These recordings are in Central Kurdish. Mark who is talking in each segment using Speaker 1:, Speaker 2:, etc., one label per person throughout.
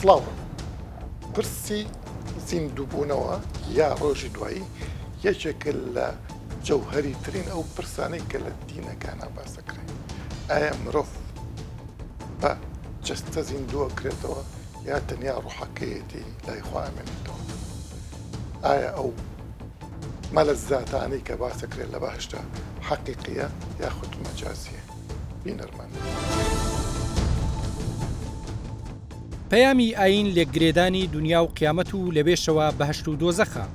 Speaker 1: سڵاو پرسی زیندووبوونەوە یا ڕۆژی دوایی یەکێک لە جەوهەری ترین ئەو پرسانەی کە لە دینەکانە باسەکرێت ئایا مرۆڤ بە جەستە زیندووە کرێتەوە یا تەنیا ڕوحەکەیەتی لای خوا ئەمێنێتەوە ئایا ئەو مەلەزاتانەی کە باسەکرێت لە بەهشتا حەقیقیە یاخود مەجازیە بینەرمان
Speaker 2: پەیامی ئاین لێکگرێدانی دنیا و قیامەت و لەبێشەوە بەهشت و دۆزەخە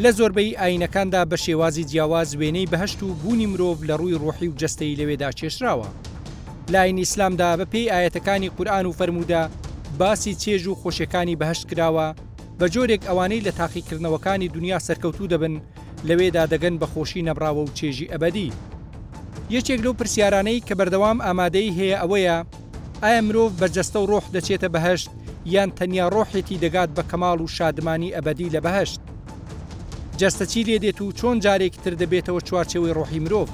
Speaker 2: لە زۆربەی ئاینەکاندا بە شێوازی جیاواز وێنەی بەهشت و بوونی مرۆڤ لە ڕووی ڕۆحی و جەستەی لەوێدا چێشراوە لە ئاینی ئیسلامدا بە پێی ئاەتەکانی قورئان و فەرموودا باسی چێژ و خۆشیەکانی بەهشت کراوە بە جۆرێک ئەوانەی لە تاقیکردنەوەکانی دنیا سەرکەوتوو دەبن لەوێدا دەگەن بە خۆشی نەبراوە و چێژی ئەبەدی یەکێک لەو پرسیارانەی کە بەردەوام ئامادەی هەیە ئەوەیە ئایا مرۆڤ بە جەستە و ڕۆح دەچێتە بەهشت یان تەنیا ڕۆحێتی دەگات بە کەماڵ و شادمانی ئەبەدی لە بەهشت جەستە چی لێ دێت و چۆن جارێکی تر دەبێتەوە چوارچەوەی ڕۆحی مرۆڤ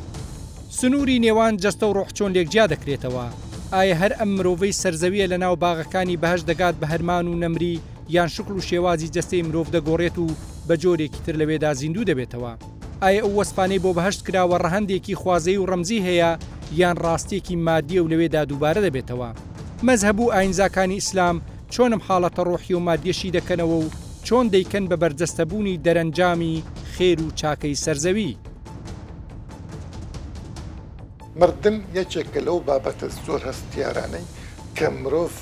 Speaker 2: سنووری نێوان جەستە و ڕۆح چۆن لێکجیا دەکرێتەوە ئایا هەر ئەم مرۆڤەی سەرزەویە لە ناو باغەکانی بەهشت دەگات بە هەرمان و نەمری یان شکل و شێوازی جەستەی مرۆڤ دەگۆڕێت و بە جۆرێکی تر لەوێدا زیندوو دەبێتەوە ئایا ئەو وەسپانەی بۆ بەهشت کراوە ڕەهەندێکی خوازەی و ڕەمزی هەیە یان ڕاستێکی مادیە و لەوێدا دووبارە دەبێتەوە مەزهەب و ئاینزاکانی ئیسلام چۆنم حاڵەتە ڕۆحی و مادیەشی دەکەنەوە و چۆن دەیکەن بە بەرجەستەبوونی دەرەنجامی خێر و چاکەی سەرزەوی
Speaker 1: مردن یەکێکە لەو بابەتە زۆر هەستیارانەی کە مرۆڤ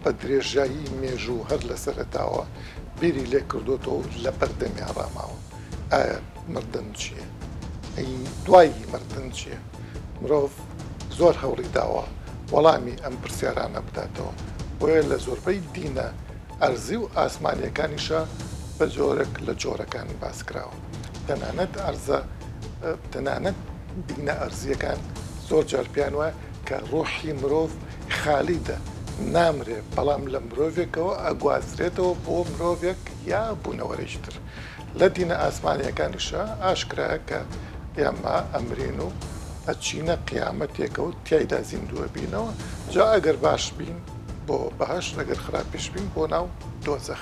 Speaker 1: بە درێژایی مێژوو هەر لە سەرەتاوە بیری لێ کردوتەوە لە بەردەمی ڕاماوە ئایا مردن چییە؟ دوایی مردن چییە؟ مرۆڤ زۆر هەوڵی داوە وەڵامی ئەم پرسیارانە بداتەوە بۆیە لە زۆربەی دینە ئەرزی و ئاسمانیەکانیشە بە جۆرێک لە جۆرەکانی باسکراوە تەنانەت دینە ئەرزیەکان زۆر جارپیان وایە کە ڕۆحی مرۆڤ خالیدە نامرێ بەڵام لە مرۆڤێکەوە ئەگوازرێتەوە بۆ مرۆڤێک یا بوونەوەرەشتر لە دینە ئاسمانیەکانیشە ئاشکرایە کە ئێمە ئەمرین و ئەچینە قیامەتێکە و تیایدا زیندووە بینەوە جا ئەگەر باش بین بۆ بەهشت ئەگەر خراپیش بین بۆ ناو دۆزەخ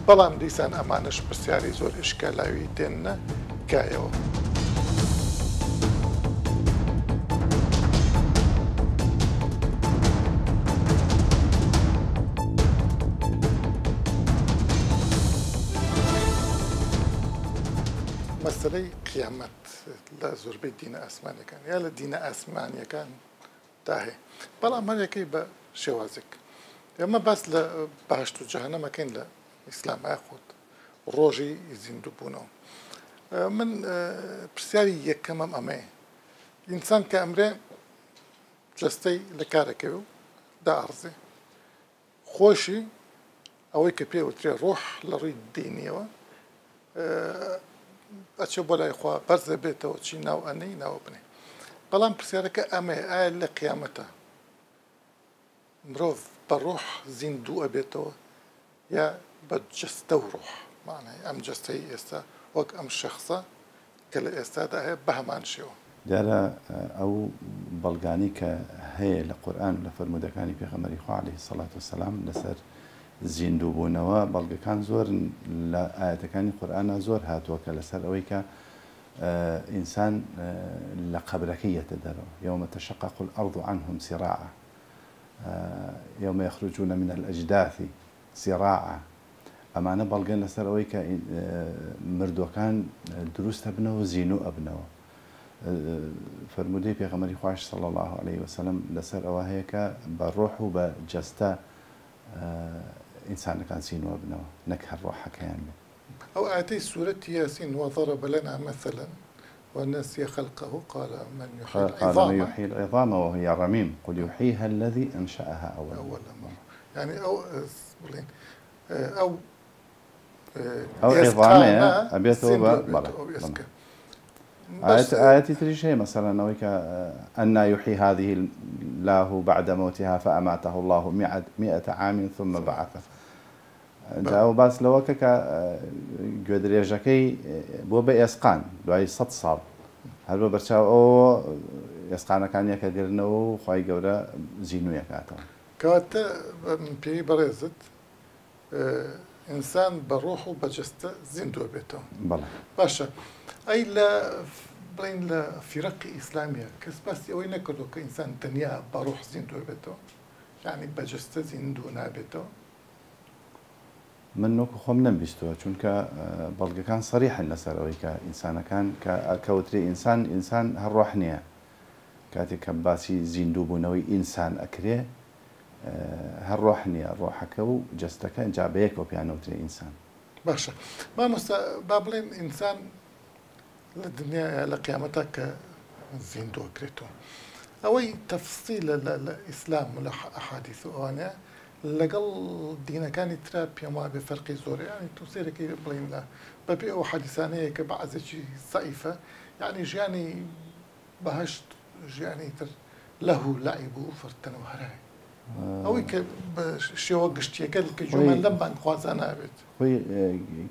Speaker 1: بەڵام دیسان ئەمانش پرسیاری زۆر ئشکالاوی تێنە کایەوە مەسەلەی قیامەت لە زۆربەی دینە ئاسمانیەکان یا لە دینە ئاسمانیەکان داهەیە بەڵام هەرێکەی بە شێوازێک ئێمە باس لە بەهشت و جەهەنەمەکەین لە ئیسلام یاخود ڕۆژی زیندووبوونەوە من پرسیاری یەکەمەم ئەمەیە ئینسان کە ئەمرێ جەستەی لە کارەکەوێ و دائەڕزێ خۆشی ئەوەی کە پێوترێ ڕۆح لە ڕووی دینیەوە ئەچێ بۆ لای خوا بەرزە بێتەوە چی ناو ئەنەی ناوە بنێ بەڵام پرسیارەکە ئەمەیە ئایا لە قیامەتە مرۆڤ بە ڕۆح زیندوو ئەبێتەوە یا بە جەستە و ڕۆح مانای ئەم جەستەی ئێستا وەک ئەم شەخصە کە لە ئێستادا هەیە بە هەمان شێوە
Speaker 3: دیارە ئەو بەڵگانی کە هەیە لە قورئان و لە فەرموودەکانی پێغەمبەری خوا عەلەیهی سەڵات وسەلام لەسەر زیندووبوونەوە بەڵگەکان زۆر لە ئاەتەکانی قورئانە زۆر هاتووە کە لەسەر ئەوەی کە ئینسان لە قەبرەکەی یەتە دەرەوە یومە تەشەقەق الأرض عنهم سراعا يوم يخرجون من الأجداث سراعا ئەمانە بەڵگەن لەسەر ئەوەی کە مردوەکان دروست هەبنەوە زیینوو ئەبنەوە فەرموودەی پێغەمبەری خوا صلی الله عليه وسلم لەسەر ئەوە هەیە کە بە ڕۆح و بە جەستە ئینسانەکان زیینوە بنەوە نەک هەر ڕۆحەکەیان بێت
Speaker 1: ئەو ئاەتەی سوورەتی یاسین وضرب لنا مثلا ونسي خلقه قال من
Speaker 3: يحيي العظام وهي رميم قل يحييها الذي أنشأها أول مرة
Speaker 1: يعني
Speaker 3: أو عظامها أبيته آياتي تري شيء مثلا نويك أن يحيي هذه الله بعد موتها فأماته الله 100 عام ثم بعثه جاو باس لەوەکە کە گوێدرێژەکەی بۆ بە ئێسقان دوای 100 ساڵ هەر بە بەرچاو ئەوە ئێسقانەکانیەکە گرنەوە و خوای گەورە زیینوویەکاتەوە
Speaker 1: کەواتە پێی بەڕێزت ئینسان بە ڕۆح و بەجەستە زیندوە بێتەوە.
Speaker 3: بەڵێ
Speaker 1: باشە ئەی لە بڵین لە فیرەقی ئیسلامیە کەس باسی ئەوەی نەکردو کە ئینسان تەنیا بە ڕۆح زیندوە بێتەوە، یعنی بەجەستە زیندوو نابێتەوە.
Speaker 3: من نۆکو خۆم نەمبیستەوە چونکە بەڵگەکان سەریحن لەسەرەوەی کە ئینسانەکان کە کەوتری ئینسان هەڕۆح نییە. کاتێک کە باسی زیندوو بوونەوەی ئینسان ئەکرێ هەڕۆح نییە، ڕۆحەکە و جەستەکە جابەیەکەوە پیانەوترێ ئینسان.
Speaker 1: باشە مامۆستا با بڵێن ئینسان لە دنیا لە قیامەتە کە زیندوە کرێتەوە. ئەوەی تەفسیلە لە ئیسلام و لە ئەحادیث و ئەوانەیە لەگەڵ دینەکانی ترا پێم وایە بێ فەرقی زۆرە، یعنی تو سێرەکەی بڵین لە بەبێ ئەو حەدیثانەیە کە بەعزێکی زەعیفە، یعنی ژیانی بەهەشت ژیانی تر لەهو لەعیب و فرتەنەوە هەرای ئەوەی کە بە شێوە گشتیەکە کە جومان لەم بانگخوازان نابێت.
Speaker 3: خۆی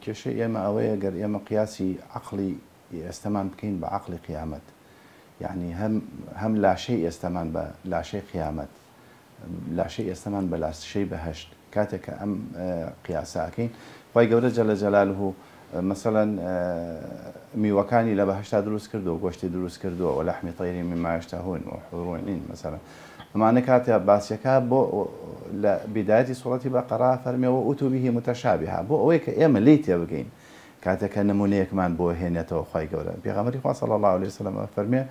Speaker 3: کێشەی ئێمە ئەوەیە گەر ئێمە قیاسی عەقڵی ئێستەمان بکەین بە عەقڵی قیامەت، یعنی هەم لاشەی ئێستەمان بە لاشەی قیامەت، لاشەی ئێستەمان بە لاشەی بەهەشت. کاتێک کە ئەم قیاساکەین خی گەورە جەلە جەلالهو مثلەن میوەکانی لە بەهەشتا دروست کردو، گۆشتی دروست کردووە و لەحمی طەیری مما یشتەهون و حوڕین مەسەلەن ئەمانە کاتێ باسیەکە بۆ لە بیدایەتی سوڵەتی بەقەرا فەرمیەوە ئوتوبیه متەشابیها بۆ ئەوەی کە ئێمە لی تێبگەین کاتێککە نمونەیەکمان بۆ هێنێتەوە خی گەورە. پێغەمبەری خوا صلی الله علیه وسلم فەرمێ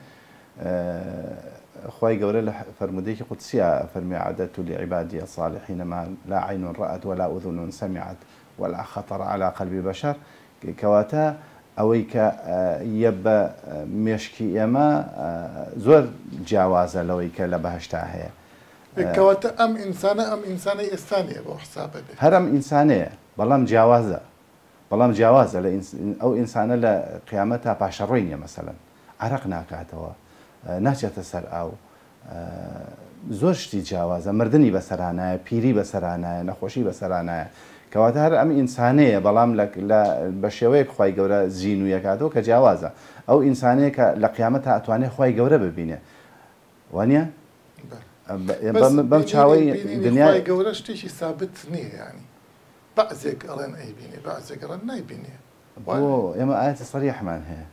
Speaker 3: خی گەورە لە فرمودەیەکی قودسیە فەرمی عەدەدتُ لعبادی الصالحین ما لا عین رأت ولا أذن سمعت ولا خطر على قلب بشر، کەواتە ئەوەی کە یە بە مێشکی ئێمە زۆر جیاوازە لەوەی کە لە بەهەشتا هەیە.
Speaker 1: کەواتە ئەم ئینسانە ئێستانەیە بۆ حسابە بێت،
Speaker 3: هەر ئەم ئینسانەیە بەڵام جیاوازە لە ئەو ئینسانە لە قیامەتە پاشەڕۆی نیە، مەسەلەن عەرەق ناکاتەوە، ناچێتە سەر ئاو، زۆر شتی جیاوازە، مردنی بەسەرانایە، پیری بەسەرانایە، نەخۆشی بەسەرانایە. کەواتە هەر ئەم ئینسانەیە بەڵام بە شێوەیەک خی گەورە زیینویەکاتەوە کە جیاوازە. ئەو ئینسانەیە کە لە قیامەت ئەتوانێت خی گەورە ببینێ، وانە بەم چاوەی دنیای
Speaker 1: گەورە شتێکی سابت نییە، ینی بەعزێک ئەڵێن ئەیبینێ بەعزێک ئەڵێن نایبینێ.
Speaker 3: بۆ ئێمە ئاەتی سەریحمان هەیە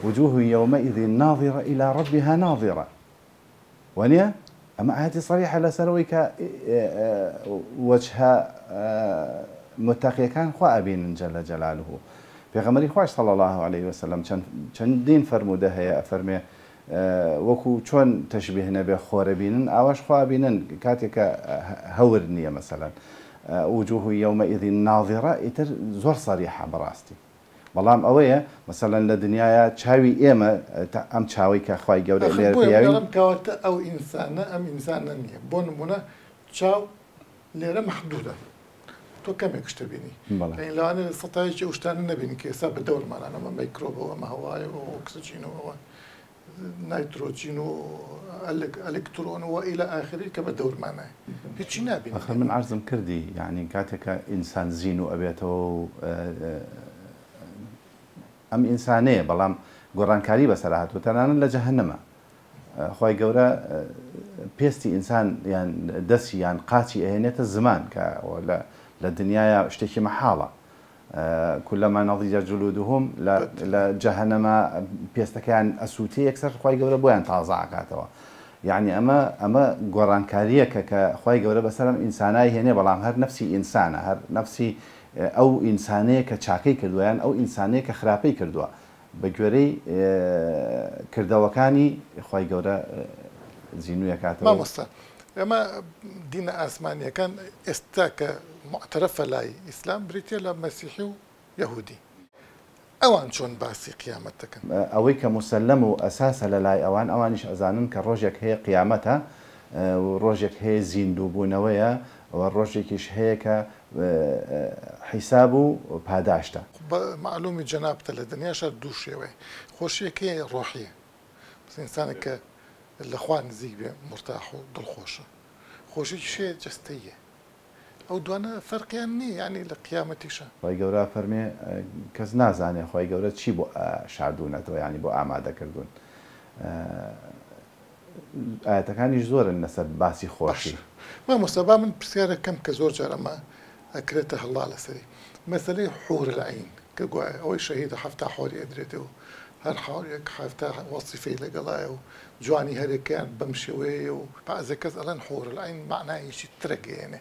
Speaker 3: وجوه يومئذ ناظرة إلى ربها ناظرة، وانە ئەمە ئاەتی سەریحە لەسەرەوەی کە وجهە متەقیەکان خوا ئەبینن جەلە جەلالهو. پێغەمبەری خوای صلی الله علیه وسلم چەندین فەرموودە هەیە ئەفەرمێ وەکو چۆن تەشبیه نەبێ خۆرە بینن ئاواش خوا بینن کاتێکە هەور نییە. مەسەلەن وجوه يومئذ ناظرة ئیتر زۆر سەریحە بەڕاستی، بەڵام ئەوەیە مەسەلەن لە دنیاە چاوی ئێمە ئەم چاوی کە خی گەورە لێرەم
Speaker 1: کەواتە ئەو ئینسانە ئەم ئینسانە نییە. بۆ نمونە چاو لێرە مەحدودە، تۆ کەمێک شتە بینی لەوانێ سەتایەکی شتانە نبینی کە ئێستا بە دەورمانانەمە میکرۆبەوە ئەمە هەوایە و ئۆکسجینەوە نایترۆجین و ئەلکترۆن و ئیلە ئاخری کە بە دەورمانایە هیچی نابین.
Speaker 3: من عەرزم کردی یعنی کاتێکە ئینسان زین و ئەبێتەوە و ئەم ئینسانەیە بەڵام گۆڕانکاری بەسەر هاتووە تەنانەت لە جەهەنەمە. خی گەورە پێستی ئینسان یان دەستی یان قاچی ئەهێنێتە زمان کە لە دنیاە شتێکی مەحاڵە. كلما نضج جلودهم لە جەهەنەمە پێستەکەیان ئەسووتێ یەکسەر خی گەورە بۆیان تازەعکاتەوە. یعنی ئەمە گۆڕانکاریەکە کە خی گەورە بەسەرم ئینسانای هێنێ، بەڵام هەر نفسی ئینسانە، هەر نفسی ئەو ئینسانەیە کە چاکەی کردویان ئەو ئینسانەیە کە خراپەی کردووە بە گوێرەی کردەوەکانی خی گەورە زیینویەکاتەوە.
Speaker 1: مامۆستا ئەمە دینە ئاسمانیەکان ئێستا کە معتەرەفە لای ئیسلام بریتە لە مەسیحی و یەهودی، ئەوان چۆن باسی قیامەت دەکەن؟
Speaker 3: ئەوەی کە مسلەم و ئەساسە لە لای ئەوان ئەوانیش ئەزانن کە ڕۆژێک هەیە قیامەتە، ڕۆژێک هەیە زیندووبوونەوەیە، ئەوە ڕۆژێکیش هەیە کە حیساب و پاداشتە.
Speaker 1: معلومی جەنابتە لە دنیاشە دوو شێوەیە، خۆشیەکەی ڕۆحیە، ئینسانێک کە لەخوا نزیک بێ مرتاح و دڵخۆشە، خۆشیی شێ جەستەیە، ئەو دوانە فەرقیان نییە، ینی لە قیامەتیشە.
Speaker 3: خی گەورە فەرمێ کەس نازانێ خی گەورە چی بۆ شاردوونەتەوە، ینی بۆ ئامادەکردوون. ئاەتەکانیش زۆرن لەسەر باسی خۆشی.
Speaker 1: مامۆستا با من پرسیارەکەم کە زۆر جارەمە ئەکرێتە هەڵا لەسەری مەسەلەی حور العین کە گوایە ئەوەی شەهیدە هەفتا حۆری ئەدرێتەوە هەر حاڵێک هەفتا وەسیفەی لەگەڵایە و جوانی هەرێکیان بەم شێوەیە و بەعزێ کەس ئەڵەن حور العین معنایەکی ترەگەێنێ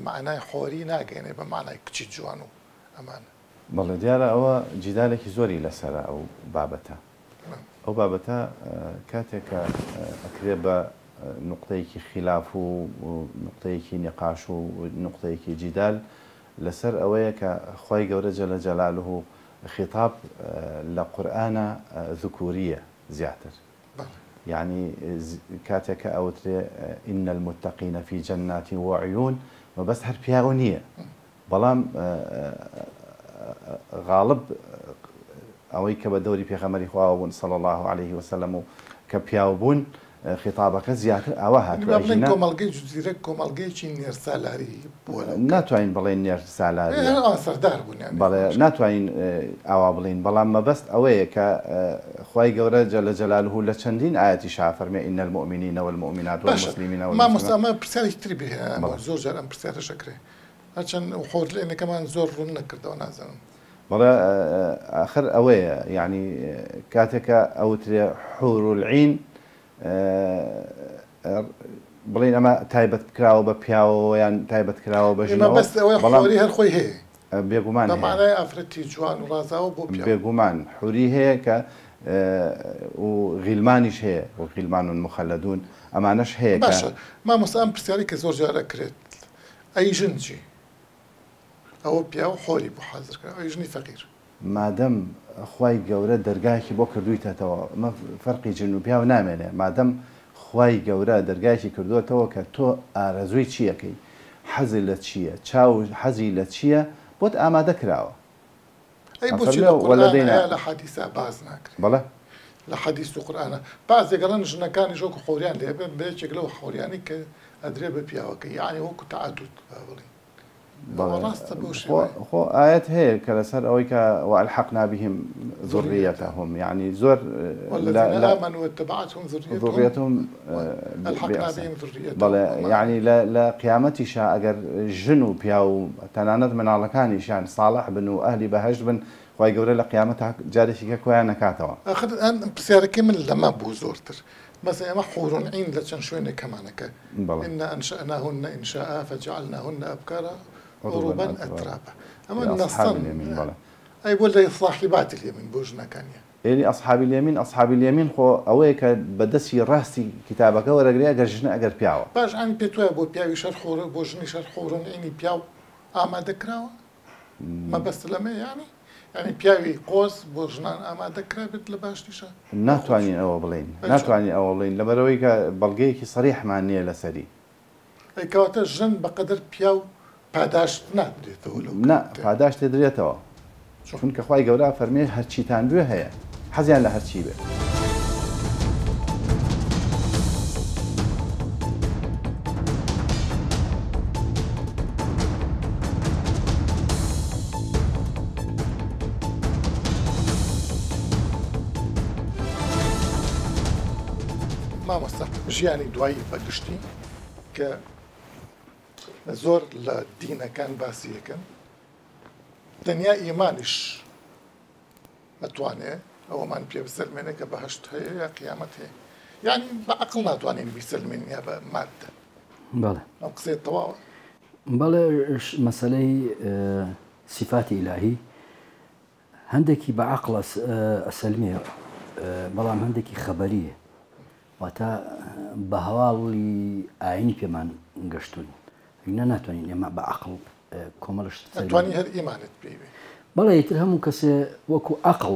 Speaker 1: معنای حۆری ناگەێنێ بە معنای کچی جوان و ئەمانە
Speaker 3: بەڵێ دیارە ئەوە جیدالێکی زۆری لەسرە ئەو بابەتە ئەو بابەتە کاتێکە ئەکرێ بە نقطەیەکی خلاف و نقطەیەکی نقاش و نقطەیەکی جیدال لەسەر ئەوەیە کە خی گەورە جەلە جەلاله خطاب لە قورئانە ذکوریە زیاتر يعني كاتك أوتري إن المتقين في جنات وعيون وبس هر بياونية بلام غالب أويك بدوري في غمري خواه صلى الله عليه وسلم كبياوبون خطابك زيادة أوها
Speaker 1: توجينا كمالجي جزيرة كمالجي نير سالاري
Speaker 3: ناتوين بلين نير سالاري
Speaker 1: سردار بون يعني
Speaker 3: بلا ناتوين أو بلين بلا ما بس أويك خواي جورا جل جلاله لشندين آيات شافر إن المؤمنين والمؤمنات والمسلمين
Speaker 1: والمسلمات ما برسالة تربي زور جرام برسالة شكره عشان وحور لأن كمان زور نكر ده ونازل
Speaker 3: بلا آخر أوية يعني كاتك أوتري حور العين بڵین ئەمە تایبەت کراوە بە پیاوە یان تایبەت کراوە بەژنەوە
Speaker 1: بەس ئەوەی حوری هەر خۆی هەیە
Speaker 3: بێگومان
Speaker 1: بەمانای ئافرەتی جوان و ڕازاوە بۆ
Speaker 3: بێگومان حوری هەیە کە و غیلمانیش هەیە و غیلمان مخەلەدون ئەمانەش هەیە
Speaker 1: باشە مامۆستا ئەم پرسیاری کە زۆر جارە کرێت ئەی ژنجی ئەوە پیا و حۆری بۆ حازر کرا ئەی ژنی فەقیر
Speaker 3: مادەم خی گەورە دەرگایکی بۆ کردویتەوە مە فەرقی جن و پیا و نامێنێ مادەم خی گەورە دەرگایکی کردوێتەوە کە تۆ ئارەزووی چیەکەی حەزی لە چییە چاو حەزی لە چییە بۆت ئامادە کراوە
Speaker 1: ئەی بۆچی لە حەدیسا باز ناکرێت
Speaker 3: بەڵێ
Speaker 1: لە حەدیس و قورئانە بعضێگەڵەن ژنەکانی ژۆکو خۆریان لێبێن بەیەکێک لەو خۆریانی کە ئەدرێ بە پیاوەکە یعنی وەکو تەعەدود بڵێن
Speaker 3: خۆ ئاەت هەیە کە لەسەر ئەوەی کە وألحقنا بهم ذريتهم يعني زۆر ذريتهم بەڵێ يعني لە قیامەتیشا ئەگەر ژن و پیا و تەنانەت مناڵەکانیشیان ساڵح بن و ئەهلی بەهەشت بن خی گەورە لە قیامەت جارێکیکە کۆیان نەکاتەوە
Speaker 1: پرسیارەکەی من لەمە بوو زۆرتر مثلا ئەمە حور العین لە چەند شوێنێک کەمانەکە إن أنشأناهن إنشاء فجعلناهن أبكارا عربا أترابا أما النصان أي ولا صاحبات اليمين بوجنا كانيا
Speaker 3: يعني أصحاب اليمين خو أويك بدسي راسي كتابك ورقري أجر جنا أجر بياو
Speaker 1: باش عن بيتوا بو بياو شرح بوجني شرح حور العين بياو أما ذكراوا ما بس لما يعني بياوي قوس بوجنان أما ذكرى بتلباش نشا
Speaker 3: ناتواني أو بلين ناتواني أو بلين لما رويك بلقيك صريح مع النية لسري
Speaker 1: أي كواتا جن بقدر بياو پاداش نادرێتەوە
Speaker 3: نا پاداش تێدرێتەوە چونکە خی گەورە فەرمێ هەرچیتان دوێ هەیە حەزیان لە هەرچی بێت
Speaker 1: مامۆستا ژیانی دوایی بەگشتی کە زۆر لە دینەکان باسی یەکەن دنیا ئیمانیش مەتوانێت ئەوەمان پێ بسەلمێنێ کە بەهەشت هەیە یا قیامەت هەیە یعنی بە عەقڵ ناتوانین بیسەلمێن یا بە مادە
Speaker 4: بەڵێ
Speaker 1: ئەم قسەی تەواوە
Speaker 4: بەڵێ مەسەلەی صفاتی ئیلاهی هەندێکی بە عەقڵ ئەسەلمێ بەڵام هەندێکی خەبەریە واتە بە هەواڵی ئاینی پێمان گەشتون هینا ناتوانین ئێمە بە عەقڵ کۆمەڵش
Speaker 1: ناتوانین هەر ئیمانت پێی بێ
Speaker 4: بەڵێ ئیتر هەموو کەسێ وەکو عەقڵ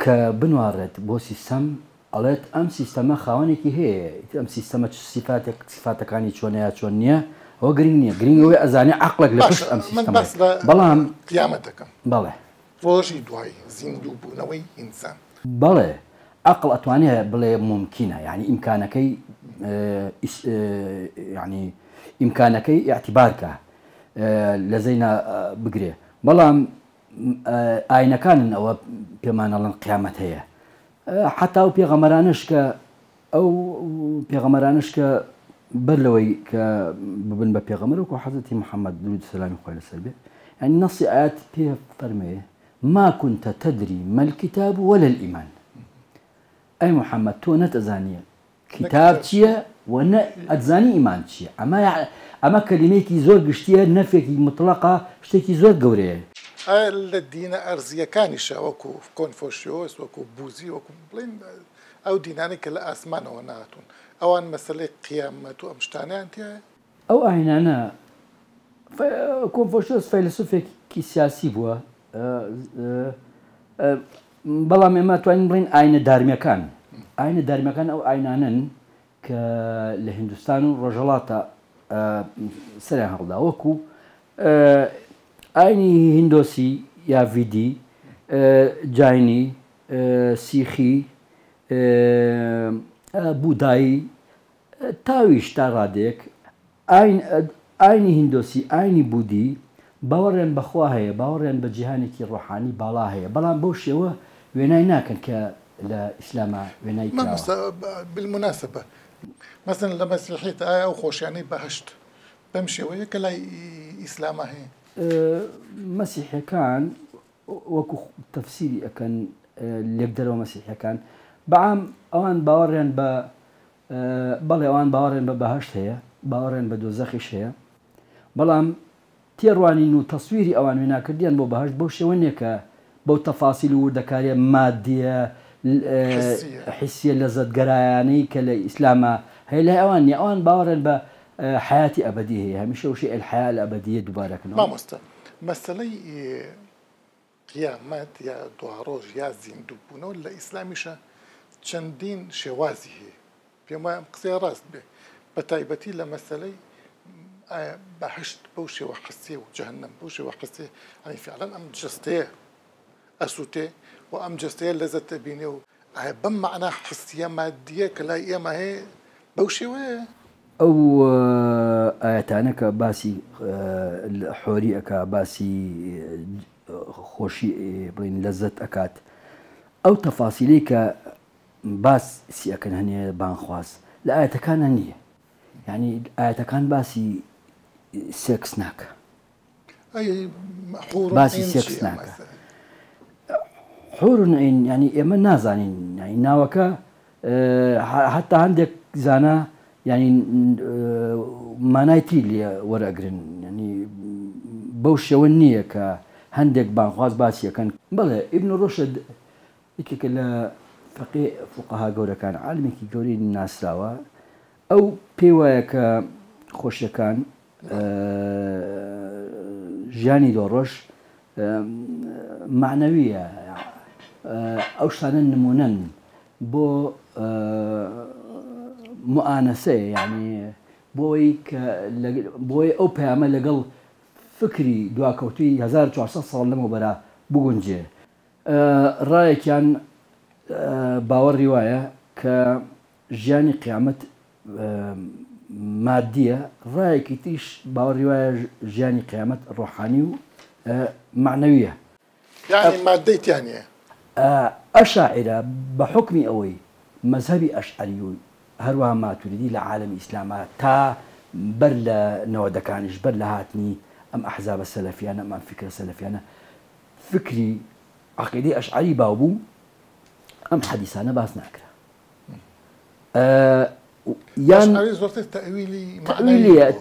Speaker 4: کە بنوارێت بۆ سیستەم ئەڵێت ئەم سیستەمە خاوەنێکی هەیە ئەم سیستەمە سیفاتەکانی چۆنەیە چۆن نییە ئەوە گرنگ نییە گرنگەوەی ئەزانێ عەقڵێک لە پشت ئەم سیستەمە بەڵام
Speaker 1: قیامەتەکەم
Speaker 4: بەڵێ
Speaker 1: ڕۆژی دوای زیندوو بوونەوەی ئینسان
Speaker 4: بەڵێ عەقڵ ئەتوانێت بڵێ ممکنە یعنی ئیمکانەکەی یعنی ئیمکانەکەی ئاعتیبارکە لە زەینا بگرێ بەڵام ئاینەکانن ئەوە پێمانەڵەن قیامەت هەیە حتا و پێغەمەرانش کە ئەو پێغەمەرانش کە بەرلەوەی کە ببن بە پێغەمبەر و حەزرەتی محەممەد درود سەلامی خۆی لەسەر بێ يعني نص آيات فيها فرميه ما كنت تدري ما الكتاب ولا الإيمان أي محمد تو نتزانية كتاب تشيا ونا أتزاني إيمان تشيا أما كلميكي زور قشتيا نفيكي مطلقة شتيكي زور قوريه
Speaker 1: الدين أرزية كانشة وكو كونفوشيوس وكو بوزي وكو بلين أو ديناني كلا أسمان وناتون أو أن مسألة قيامة وأمشتاني أنت
Speaker 4: أو أنا كونفوشيوس فيلسوفي كي سياسي بوا بەڵام ئێمە توانین بڵین ئاینە دارمیەکان ئاینە دارمیەکان ئەو ئاینانن کە لە هیندستان و ڕۆژهەڵاتە سەریان هەڵدا وەکو ئاینی هیندۆسی یا ڤیدی جاینی سیخی بودایی تاویش تا ڕادێک ئاینی هیندۆسی ئاینی بودی باوەڕێن بەخوا هەیە باوەڕێن بە جیهانێکی ڕۆحانی باڵا هەیە بەڵام بەو شێوە وێنای ناکەن کە لە ئیسلامە وێنای
Speaker 1: بالمناسبة مثلا لە مەسیحیت ئایا ئەو خۆشیانەی بەهشت بەم شێوەیە کە لای ئیسلامە هەیە
Speaker 4: مەسیحیەکان وەکو تەفسیری ئەکەن لێک دەرەوە مەسیحیەکان بەعام ئەوان باوەڕێن بە بەڵێ ئەوان باوەڕێن بە بەهشت هەیە باوەڕێن بە دۆزەخیش هەیە بەڵام تێڕوانین و تەسویری ئەوان وێناکردیان بۆ بەهشت بەو شێوە نییە کە بەو تەفاسیل و وردەکاریە مادیە حیسیە لەزەتگەرایانەی کە لە ئیسلامە هەیە لای ئەوان نیە ئەوان باوەڕێن بە حیاتی ئەبەدی هەیە هەمیشە وشی الحیا الئەبەدیە دووبارەکەنەوە
Speaker 1: مامۆستا مەسەلەی قیامەت یا دواڕۆژ یا زیندووبوونەوە لە ئیسلامیشە چەندین شێوازی هەیە پێم وایە قسەی ڕاست بێ بە تایبەتی لە مەسەلەی بەهشت بەو شێوە حسێ و جەهەنەم بەو شێوە حسێ ئەنی فعلەن ئەم جستەیە ئەسووتێ و ئەم جستەیە لەزەت دەبینێ و بەم معنە حسیە مادیە کە لای ئێمە هەیە بەو شێوەیە
Speaker 4: ئەو ئاەتانە کە باسی حۆری ئەکا باسی خۆشی بڵین لەزەت ئەکات ئەو تەفاسیلەی کە باسی ئەکەن هەنێ بانخواست لە ئاەتەکانە نییە یعنی ئاەتەکان باسی سێکس ناکە باسی سێکس ناکە حور عین ینی ئێمە نازانین ینی ناوەکە حتا هەندێک زانە ینی مانای تری لێ وەرەگرن ینی بەو شێوە نییە کە هەندێک بانخواست باسیەکەن بەڵێ ئیبن ڕۆشد یەکێکە لە فقەها گەورەکان عالمێکی گەورەی ناسراوە ئەو پێی وایە کە خۆشیەکان ژیانی دۆڕۆژ معنەویە ئەو شتانە نمونەن بۆ موانەسەیە یعنی بۆی ئەو پەیامە لەگەڵ فکری دواکەوتوی 1400 ساڵ لەمە بەرا بگونجێ ڕایەکیان باوەڕی وایە کە ژیانی قیامەت مادیە ڕایەکی تریش باوەڕی وایە ژیانی قیامەت ڕۆحانی و معنەویە
Speaker 1: یعنی مادەیتیانە
Speaker 4: ئەشاعرە بە حکمی ئەوەی مەذهبی ئەشعەری و هەروەها ماتوریدی لە عالەمی ئیسلامە تا بەر لە نەوەدەکانیش بەر لە هاتنی ئەم ئەحزابە سەلەفیانە ئەم فکرە سەلەفیانە فکری عەقیدەی ئەشعەری باو بوو ئەم حەدیسانە باس ناکرا یان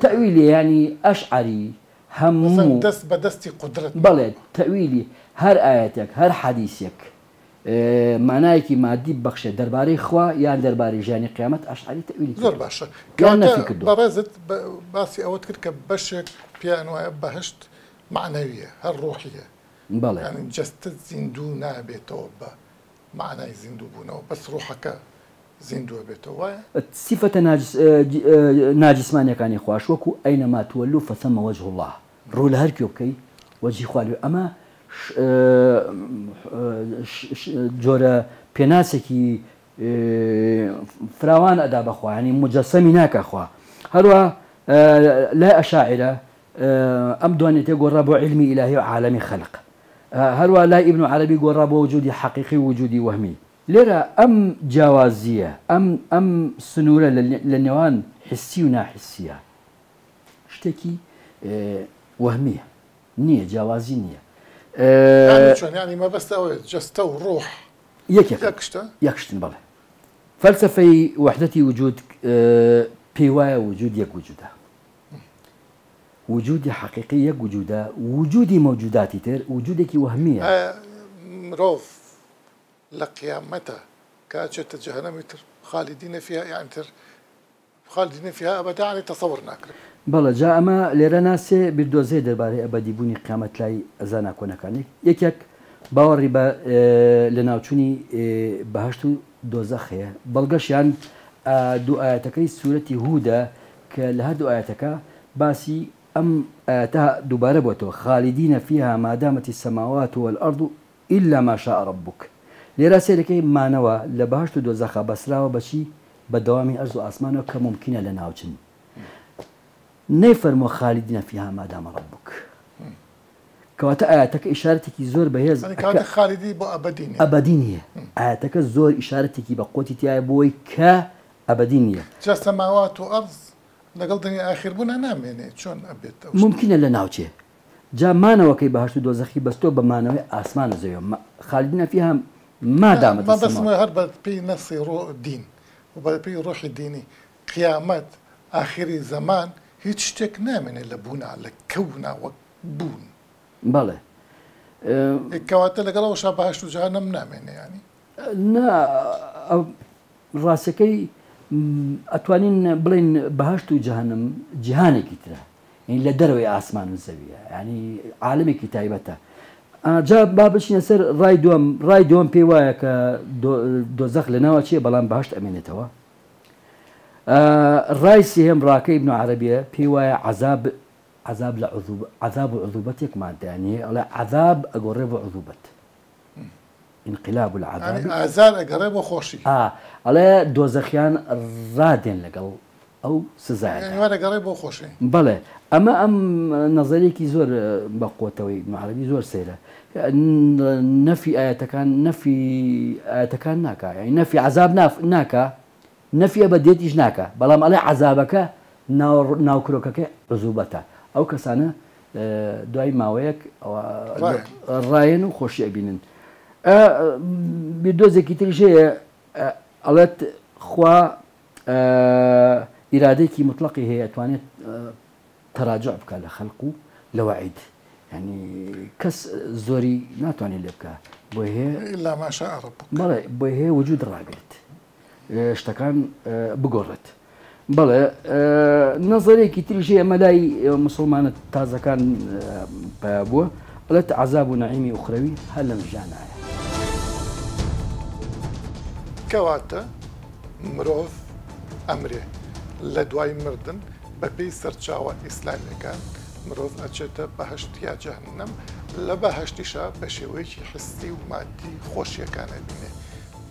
Speaker 4: تەویلی ینی ئەشعەری هەموو
Speaker 1: دەست بە دەستی قودرەت
Speaker 4: بەڵێ تەویلی هەر ئاەتێک هەر حەدیسێک مانایەکی مادی بەخشێت دەربارەی خوا یان دەربارەی ژیانی قیامەت ئەشعەری تەویلی
Speaker 1: زۆر باشە بەڕێزت باسی ئەوەت کرد کە بەشێک پیان وایە بەهشت معنەویە هەر ڕۆحیە
Speaker 4: بەڵێ
Speaker 1: جەستت زیندوو نابێتەوە بە معنای زیندوو بوونەوە بەس ڕۆحەکە زیندووە بێتەوە وایە
Speaker 4: سیفەتە ناجسمانیەکانی خوش وەکو ئەینەما تولوا فثەمە وەجه الله ڕوو لە هەر کوێ بکەی وەجهی خوا لێ ئەمە جۆرە پێناسێکی فراوان ئەدا بەخوا ینی مجەسەمی ناکە خوا هەروە لای ئەشاعرە ئەم دوانێتێ گۆڕا بۆ علمی ئیلاهی و عالەمی خەلق هەروە لای ئیبن عەرەبی گۆڕا بۆ وجودی حەقیقی و وجودی وەهمی لێرە ئەم جیاوازیە ئەم سنوورە لە نێوان حسی و ناحسیە شتێکی وەهمیە نییە جیاوازی نییە
Speaker 1: ینی مەبەستە ئەوەیە جەستە و ڕۆح
Speaker 4: یەکشتن بەڵێ فەلسفەی وحدەتی وجود پێی وایە وجود یەک وجودە وجودی حقیقی یەک وجودە وجودی مەوجوداتی تر وجودێکی وەهمیە
Speaker 1: مرۆڤ لە قیامەتە کاچێتە جەهەنەمی تر خالیدینە فيها یان تر خالیدینە فيها ئەبەدا یعنی تەسەوور ناکرێت
Speaker 4: بەڵە جا ئەمە لێرە ناسێ بیردۆزەی دەربارەی ئەبەدیبوونی قیامەت لای ئەزانە کۆنەکانی یەکێک باوەڕی بە لە ناوچوونی بەهەشت و دۆزەخ هەیە بەڵگەشیان دوو ئاەتەکەی سوورەتی هوودە کە لە هەردوو ئاەتەکە باسی ئەم ئاەتە دووبارە بۆتەوە خالیدینە فيها ما دامت السماوات والأرض إلا ما شاء ربك لێرە سێرەکەی مانەوە لە بەهەشت و دۆزەخە بەسراوە بەچی بە دەوامی ئەرز و ئاسمانەوە کە ممکنە لە ناوچن نەیفەرمووە خالیدینە فيها ما دام ربك کەواتە ئاەتەکە ئیشارەتێکی زۆر بەهێز
Speaker 1: خالیدی بۆ
Speaker 4: ئەبەدی نییە ئاەتەکە زۆر ئیشارەتێکی بە قوتی تایە بۆی کە ئەبەدی نییە
Speaker 1: جا سەماوات و ئەرز لەگەڵ دنیا ئاخیربوون نامێنێت چۆن ئەبێت
Speaker 4: ممکنە لە ناوچێ جا مانەوەکەی بەهەشت و دۆزەخی بەستۆ بە مانەوەی ئاسمانە زەویە خالیدینە فيها ما دامت
Speaker 1: السماوات هەر بە پێی نەسی دین و بە پێی ڕۆحی دینی قیامەت ئاخری زەمان هیچ شتێک نامێنێت لە بوونا لە کەونا وەک بوون
Speaker 4: بەڵێ
Speaker 1: کەواتە لەگەڵەوەشا بەهەشت و جەهەنەم نامێنێ ینی
Speaker 4: ڕاستەکەی ئەتوانین بڵین بەهەشت و جەهەنەم جیهانێکی ترە لە دەرەوەی ئاسمان و زەویە ینی عالمێکی تایبەتە جا با بچینە سەر ڕای دووەم پێی وایە کە دۆزەخ لە ناوە چیە بەڵام بەهەشت ئەمێنێتەوە ڕای سێهەم ڕاکە ئیبن عەرەبیە پێی وایە عذاب و عذوبەتێک مادەیانێ ئەڵێ عذاب ئەگۆڕێ بۆ عذوبەت انقلاب العذاب
Speaker 1: ئازار ئەگەڕێ بۆ خۆشی
Speaker 4: ئەڵێ دۆزەخیان ڕادێن لەگەڵ ئەو
Speaker 1: سزایەگەڕێ بۆ خۆشی
Speaker 4: بەڵێ ئەمە ئەم نەزەرێکی زۆر بە قوتەوەی معربی زۆر سەیرە نەفی ئاەتەکان ناکە یعنی نەفی عذاب ناکە نەفی ئەبەدیەتیش ناکە بەڵام ئەڵێ عذابەکە ناوکرۆکەکە عزوبەتە ئەو کەسانە دوای ماوەیەک ڕایەن و خۆشی ئەبینن بیردۆزێکی تریش هەیە ئەڵێت خوا ئیرادێکی مطلقی هەیە ئەتوانێت تەراجع بکە لە خەڵق و لە وعید ینی کەس زۆری ناتوانێت لێ بکە بۆ هەیە بەڵێ بۆ هەیە وجود ڕاگرێت شتەکان بگۆڕێت بەڵێ نەزەرێکی تریژێ ئەمە لای مسلمانە تازەکان بووە بڵێت عەزاب و نەعیمی ئوخرەوی هەر لەم ژیانایە
Speaker 1: کەواتە مرۆڤ ئەمرێ لە دوای مردن بەپێی سەرچاوە ئیسلامیەکان مرۆڤ ئەچێتە بەهەشت یا جەهەنەم لە بەهەشتیشا بە شێوەیەکی حسی و مادی خۆشیەکانە بینێ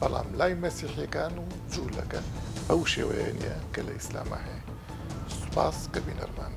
Speaker 1: بەڵام لای مەسیحیەکان و جوولەکە ئەو شێوەیە نییە کە لە ئیسلامە هەیە سوپاس کە بینەرمان